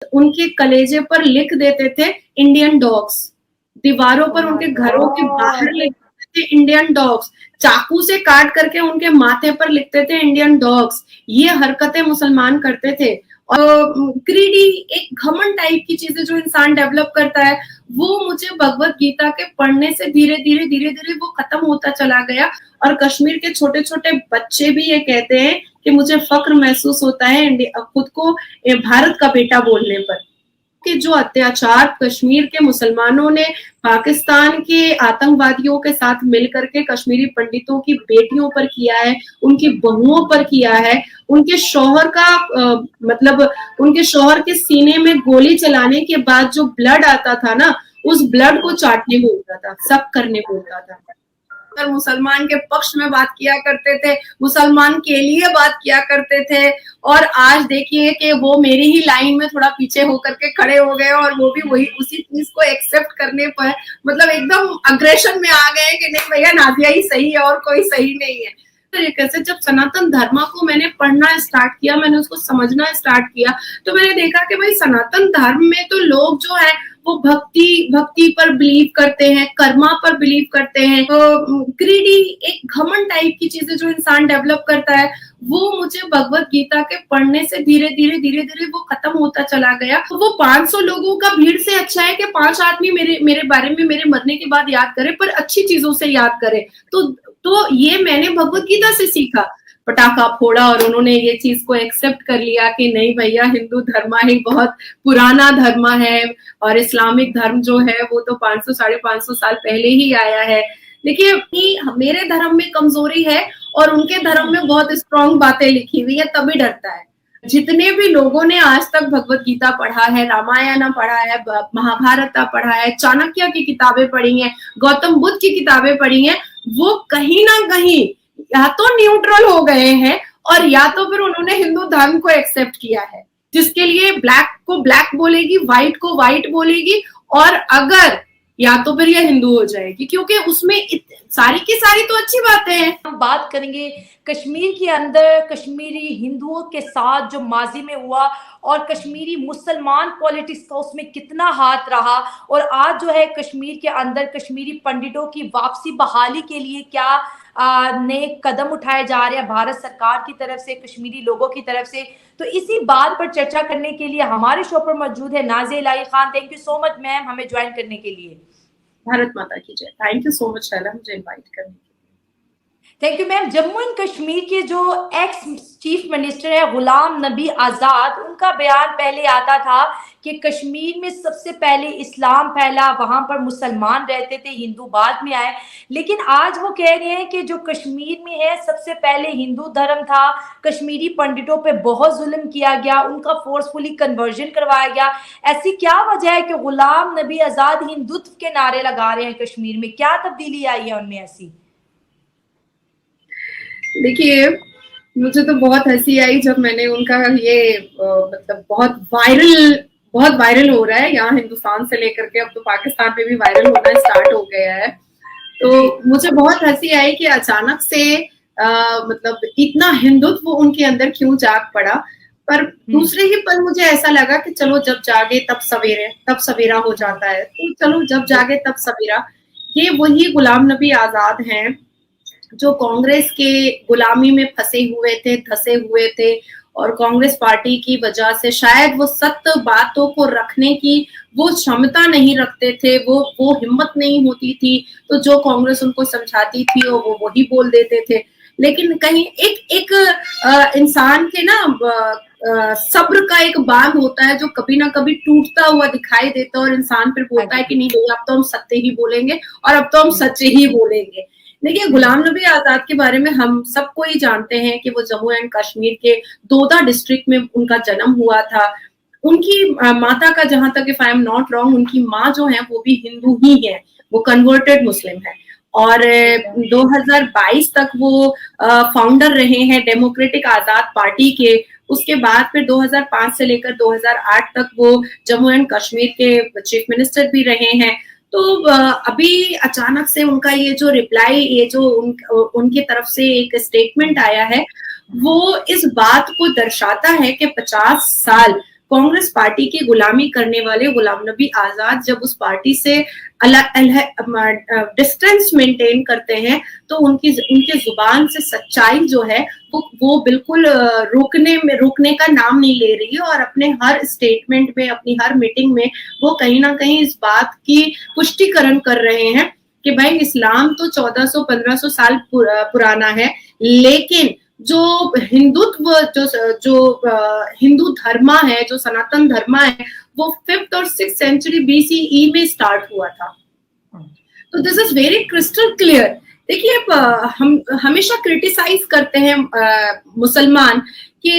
उनके कलेजे पर लिख देते थे इंडियन डॉग्स, दीवारों पर उनके घरों के बाहर लिख देते थे इंडियन डॉग्स, चाकू से काट करके उनके माथे पर लिखते थे इंडियन डॉग्स। ये हरकतें मुसलमान करते थे। और ग्रीडी एक घमंड टाइप की चीजें जो इंसान डेवलप करता है, वो मुझे भगवत गीता के पढ़ने से धीरे धीरे वो खत्म होता चला गया। और कश्मीर के छोटे छोटे बच्चे भी ये कहते हैं कि मुझे फक्र महसूस होता है खुद को भारत का बेटा बोलने पर। कि जो अत्याचार कश्मीर के मुसलमानों ने पाकिस्तान के आतंकवादियों के साथ मिलकर के कश्मीरी पंडितों की बेटियों पर किया है, उनकी बहुओं पर किया है, उनके शौहर का मतलब उनके शौहर के सीने में गोली चलाने के बाद जो ब्लड आता था ना, उस ब्लड को चाटने को होता था, सब करने को होता था। मुसलमान के पक्ष में बात किया करते थे, मुसलमान के लिए बात किया करते थे। और आज देखिए कि वो मेरी ही लाइन में थोड़ा पीछे होकर के खड़े हो गए और वो भी वही उसी चीज को एक्सेप्ट करने पर मतलब एकदम अग्रेशन में आ गए कि नहीं भैया नादिया ही सही है और कोई सही नहीं है। तरीके से जब सनातन धर्म को मैंने पढ़ना स्टार्ट किया, मैंने उसको समझना स्टार्ट किया, तो मैंने देखा कि भाई सनातन धर्म में तो लोग जो है वो भक्ति पर बिलीव करते हैं, कर्मा पर बिलीव करते हैं। तो ग्रीडी एक घमंड टाइप की चीजें जो इंसान डेवलप करता है, वो मुझे भगवत गीता के पढ़ने से धीरे धीरे वो खत्म होता चला गया। तो वो 500 लोगों का भीड़ से अच्छा है कि 5 आदमी मेरे बारे में मेरे मरने के बाद याद करे, पर अच्छी चीजों से याद करे। तो ये मैंने भगवत गीता से सीखा। पटाखा फोड़ा और उन्होंने ये चीज को एक्सेप्ट कर लिया कि नहीं भैया हिंदू धर्म ही बहुत पुराना धर्म है और इस्लामिक धर्म जो है वो तो 500 550 साल पहले ही आया है। देखिए मेरे धर्म में कमजोरी है और उनके धर्म में बहुत स्ट्रॉन्ग बातें लिखी हुई है, तभी डरता है। जितने भी लोगों ने आज तक भगवत गीता पढ़ा है, रामायण पढ़ा है, महाभारत पढ़ा है, चाणक्य की किताबें पढ़ी हैं, गौतम बुद्ध की किताबें पढ़ी हैं, वो कहीं ना कहीं या तो न्यूट्रल हो गए हैं और या तो फिर उन्होंने हिंदू धर्म को एक्सेप्ट किया है, जिसके लिए ब्लैक को ब्लैक बोलेगी, व्हाइट को व्हाइट बोलेगी, और अगर या तो फिर यह हिंदू हो जाएगी, क्योंकि उसमें सारी की सारी तो अच्छी बातें हैं। हम बात करेंगे कश्मीर के अंदर कश्मीरी हिंदुओं के साथ जो माजी में हुआ और कश्मीरी मुसलमान पॉलिटिक्स का उसमें कितना हाथ रहा, और आज जो है कश्मीर के अंदर कश्मीरी पंडितों की वापसी बहाली के लिए क्या नए कदम उठाए जा रहे हैं भारत सरकार की तरफ से, कश्मीरी लोगों की तरफ से। तो इसी बात पर चर्चा करने के लिए हमारे शो पर मौजूद है Nazia Ilahi Khan. Thank you so much ma'am हमें ज्वाइन करने के लिए। भारत माता की जय। Thank you so much Shaila मुझे इनवाइट करने के लिए। Thank you ma'am. Jammu and Kashmir के जो एक्स चीफ मिनिस्टर है गुलाम नबी आजाद, उनका बयान पहले आता था कि कश्मीर में सबसे पहले इस्लाम फैला, वहां पर मुसलमान रहते थे, हिंदू बाद में आए। लेकिन आज वो कह रहे हैं कि जो कश्मीर में है सबसे पहले हिंदू धर्म था, कश्मीरी पंडितों पे बहुत जुल्म किया गया, उनका फोर्सफुली कन्वर्जन करवाया गया। ऐसी क्या वजह है कि गुलाम नबी आजाद हिंदुत्व के नारे लगा रहे हैं कश्मीर में? क्या तब्दीली आई है उनमें ऐसी? देखिए मुझे तो बहुत हंसी आई जब मैंने उनका ये मतलब बहुत वायरल हो रहा है यहाँ हिंदुस्तान से लेकर के, अब तो पाकिस्तान में भी वायरल होना स्टार्ट हो गया है। तो मुझे बहुत हंसी आई कि अचानक से मतलब इतना हिंदुत्व उनके अंदर क्यों जाग पड़ा। पर दूसरे ही पल मुझे ऐसा लगा कि चलो जब जागे तब सवेरा हो जाता है, तो चलो जब जागे तब सवेरा। ये वही गुलाम नबी आजाद हैं जो कांग्रेस के गुलामी में फंसे हुए थे, धसे हुए थे, और कांग्रेस पार्टी की वजह से शायद वो सत्य बातों को रखने की वो क्षमता नहीं रखते थे, वो हिम्मत नहीं होती थी, तो जो कांग्रेस उनको समझाती थी वो वही बोल देते थे। लेकिन कहीं एक इंसान के ना सब्र का एक बांध होता है जो कभी ना कभी टूटता हुआ दिखाई देता है, और इंसान फिर बोलता है कि नहीं भैया अब तो हम सत्य ही बोलेंगे और अब तो हम सच्चे ही बोलेंगे। देखिए गुलाम नबी आजाद के बारे में हम सबको ही जानते हैं कि वो जम्मू एंड कश्मीर के दोदा डिस्ट्रिक्ट में उनका जन्म हुआ था। उनकी माता का, जहां तक if I am not wrong, उनकी माँ जो है वो भी हिंदू ही है, वो कन्वर्टेड मुस्लिम है, और 2022 तक वो फाउंडर रहे हैं डेमोक्रेटिक आजाद पार्टी के। उसके बाद फिर 2005 से लेकर 2008 तक वो जम्मू एंड कश्मीर के चीफ मिनिस्टर भी रहे हैं। तो अभी अचानक से उनका ये जो रिप्लाई, ये जो उनकी तरफ से एक स्टेटमेंट आया है, वो इस बात को दर्शाता है कि 50 साल कांग्रेस पार्टी की गुलामी करने वाले गुलाम नबी आजाद जब उस पार्टी से डिस्टेंस मेंटेन करते हैं तो उनकी जुबान से सच्चाई जो है वो बिल्कुल रुकने का नाम नहीं ले रही है, और अपने हर स्टेटमेंट में, अपनी हर मीटिंग में वो कहीं ना कहीं इस बात की पुष्टिकरण कर रहे हैं कि भाई इस्लाम तो 1400-1500 साल पुराना है, लेकिन जो हिंदुत्व जो हिंदू धर्म है, जो सनातन धर्म है, वो 5th और 6th सेंचुरी BCE में स्टार्ट हुआ था। तो this is very crystal clear. देखिए, हम हमेशा क्रिटिसाइज करते हैं मुसलमान कि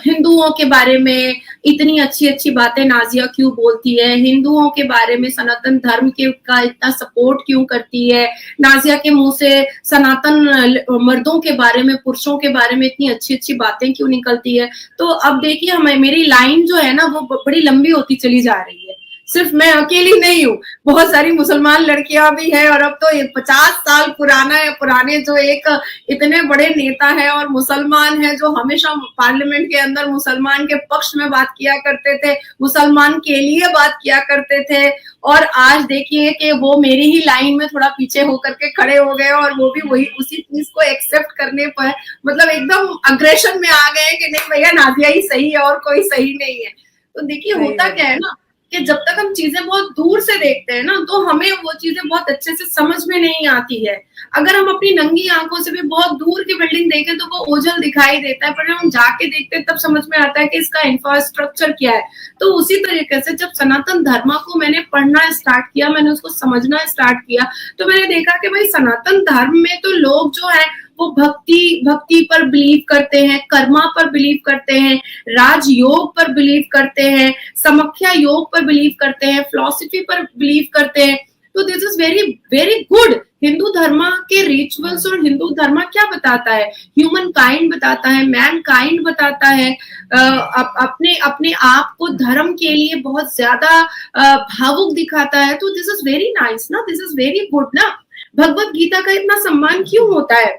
हिंदुओं के बारे में इतनी अच्छी अच्छी बातें नाजिया क्यों बोलती है, हिंदुओं के बारे में सनातन धर्म के का इतना सपोर्ट क्यों करती है, नाजिया के मुंह से सनातन मर्दों के बारे में, पुरुषों के बारे में इतनी अच्छी अच्छी बातें क्यों निकलती है। तो अब देखिए, मेरी लाइन जो है ना वो बड़ी लंबी होती चली जा रही है। सिर्फ मैं अकेली नहीं हूँ, बहुत सारी मुसलमान लड़कियां भी हैं, और अब तो 50 साल पुराने जो एक इतने बड़े नेता हैं और मुसलमान हैं, जो हमेशा पार्लियामेंट के अंदर मुसलमान के पक्ष में बात किया करते थे, मुसलमान के लिए बात किया करते थे, और आज देखिए कि वो मेरी ही लाइन में थोड़ा पीछे होकर के खड़े हो गए, और वो भी वही उसी चीज को एक्सेप्ट करने पर मतलब एकदम अग्रेशन में आ गए कि नहीं भैया, नाजिया ही सही है और कोई सही नहीं है। तो देखिए, होता क्या है ना कि जब तक हम चीजें बहुत दूर से देखते हैं ना, तो हमें वो चीजें बहुत अच्छे से समझ में नहीं आती है। अगर हम अपनी नंगी आंखों से भी बहुत दूर की बिल्डिंग देखें तो वो ओझल दिखाई देता है, पर जब हम जाके देखते हैं तब समझ में आता है कि इसका इंफ्रास्ट्रक्चर क्या है। तो उसी तरीके से जब सनातन धर्म को मैंने पढ़ना स्टार्ट किया, मैंने उसको समझना स्टार्ट किया, तो मैंने देखा कि भाई सनातन धर्म में तो लोग जो है वो भक्ति पर बिलीव करते हैं, कर्मा पर बिलीव करते हैं, राजयोग पर बिलीव करते हैं, समख्या योग पर बिलीव करते हैं, फिलॉसफी पर बिलीव करते हैं। तो this is very very good. Hindu धर्म के रिचुअल्स और हिंदू धर्म क्या बताता है, ह्यूमन काइंड बताता है, मैन काइंड बताता है, अपने अपने आप को धर्म के लिए बहुत ज्यादा भावुक दिखाता है। तो दिस इज वेरी नाइस ना, दिस इज वेरी गुड ना। भगवत गीता का इतना सम्मान क्यों होता है?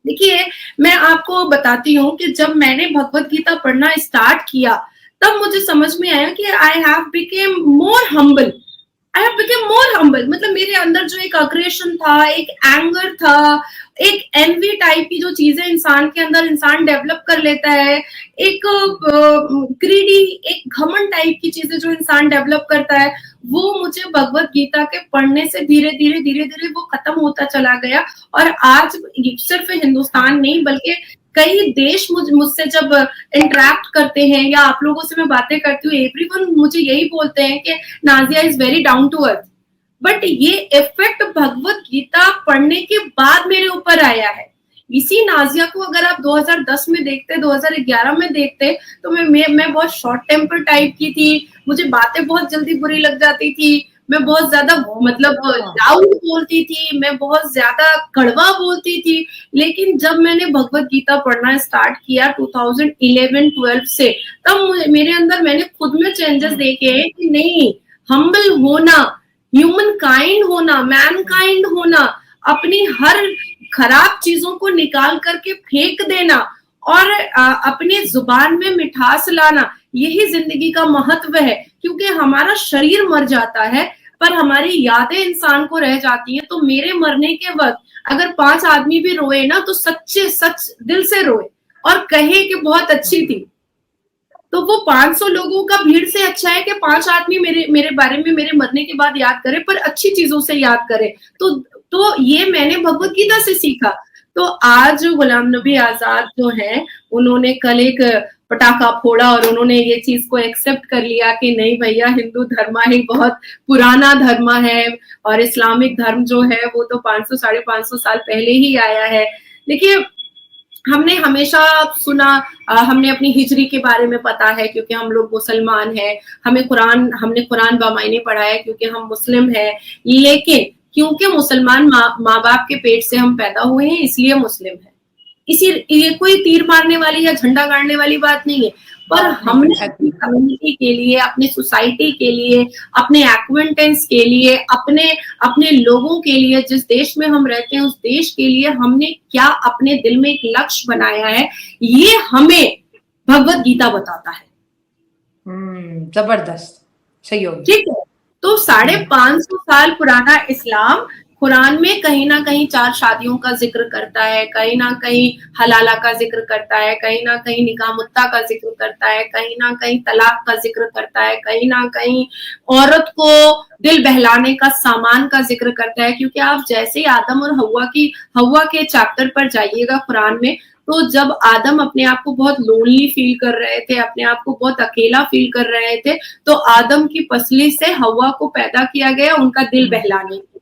देखिए, मैं आपको बताती हूँ कि जब मैंने भगवत गीता पढ़ना स्टार्ट किया तब मुझे समझ में आया कि I have became more humble. मतलब मेरे अंदर जो एक अग्रेशन था, एक एंगर था, एक एनवी टाइप की जो चीजें इंसान के अंदर इंसान डेवलप कर लेता है, एक ग्रीडी, एक घमंड टाइप की चीजें जो इंसान डेवलप करता है, वो मुझे भगवत गीता के पढ़ने से धीरे धीरे वो खत्म होता चला गया। और आज सिर्फ हिंदुस्तान नहीं बल्कि कई देश मुझसे जब इंटरेक्ट करते हैं या आप लोगों से मैं बातें करती हूँ, एवरीवन मुझे यही बोलते हैं कि Nazia is very down to earth. But ये इफेक्ट भगवत गीता पढ़ने के बाद मेरे ऊपर आया है। इसी नाजिया को अगर आप 2010 में देखते, 2011 में देखते, तो मैं बहुत शॉर्ट टेम्पर टाइप की थी, मुझे बातें बहुत जल्दी बुरी लग जाती थी, मैं बहुत ज्यादा मतलब लाउड बोलती थी, मैं बहुत ज्यादा कड़वा बोलती थी। लेकिन जब मैंने भगवत गीता पढ़ना स्टार्ट किया 2011-12 से, तब मेरे अंदर मैंने खुद में चेंजेस देखे हैं कि नहीं, हम्बल होना, ह्यूमन काइंड होना, मैन काइंड होना, अपनी हर खराब चीजों को निकाल करके फेंक देना और अपने जुबान में मिठास लाना, यही जिंदगी का महत्व है। क्योंकि हमारा शरीर मर जाता है पर हमारी यादें इंसान को रह जाती हैं। तो मेरे मरने के वक्त अगर 5 आदमी भी रोए ना, तो सच दिल से रोए और कहे कि बहुत अच्छी थी, तो वो 500 लोगों का भीड़ से अच्छा है कि 5 आदमी मेरे बारे में मेरे मरने के बाद याद करे, पर अच्छी चीजों से याद करे। तो ये मैंने भगवत गीता से सीखा। तो आज गुलाम नबी आजाद जो है, उन्होंने कल एक पटाखा फोड़ा और उन्होंने ये चीज को एक्सेप्ट कर लिया कि नहीं भैया, हिंदू धर्म ही बहुत पुराना धर्म है और इस्लामिक धर्म जो है वो तो 500-550 साल पहले ही आया है। देखिए, हमने हमेशा सुना, हमने अपनी हिजरी के बारे में पता है क्योंकि हम लोग मुसलमान हैं, हमने कुरान बामायने पढ़ा है क्योंकि हम मुस्लिम हैं। लेकिन क्योंकि मुसलमान माँ बाप के पेट से हम पैदा हुए हैं, इसलिए मुस्लिम है। ये कोई तीर मारने वाली या झंडा गाड़ने वाली बात नहीं है, पर हमने अपनी कम्युनिटी के लिए, अपने सोसाइटी के लिए, अपने एक्वेंटेंस के लिए, अपने लोगों के लिए, जिस देश में हम रहते हैं उस देश के लिए हमने क्या अपने दिल में एक लक्ष्य बनाया है, ये हमें भगवत गीता बताता है। जबरदस्त, सही होगी। ठीक है, तो 550 साल पुराना इस्लाम कुरान में कहीं ना कहीं 4 शादियों का जिक्र करता है, कहीं ना कहीं हलाला का जिक्र करता है, कहीं ना कहीं निकाह मुत्ता का जिक्र करता है, कहीं ना कहीं तलाक का जिक्र करता है, कहीं ना कहीं औरत को दिल बहलाने का सामान का जिक्र करता है। क्योंकि आप जैसे ही आदम और हव्वा के चैप्टर पर जाइएगा कुरान में, तो जब आदम अपने आप को बहुत लोनली फील कर रहे थे, अपने आप को बहुत अकेला फील कर रहे थे, तो आदम की पसली से हव्वा को पैदा किया गया उनका दिल बहलाने के लिए।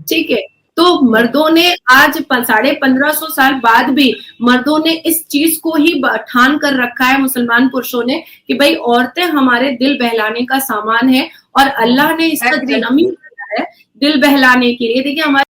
ठीक है, तो मर्दों ने आज 1550 साल बाद भी मर्दों ने इस चीज को ही ठान कर रखा है, मुसलमान पुरुषों ने, कि भाई औरतें हमारे दिल बहलाने का सामान है और अल्लाह ने इसका जन्म ही दिया है दिल बहलाने के लिए। देखिए हमारे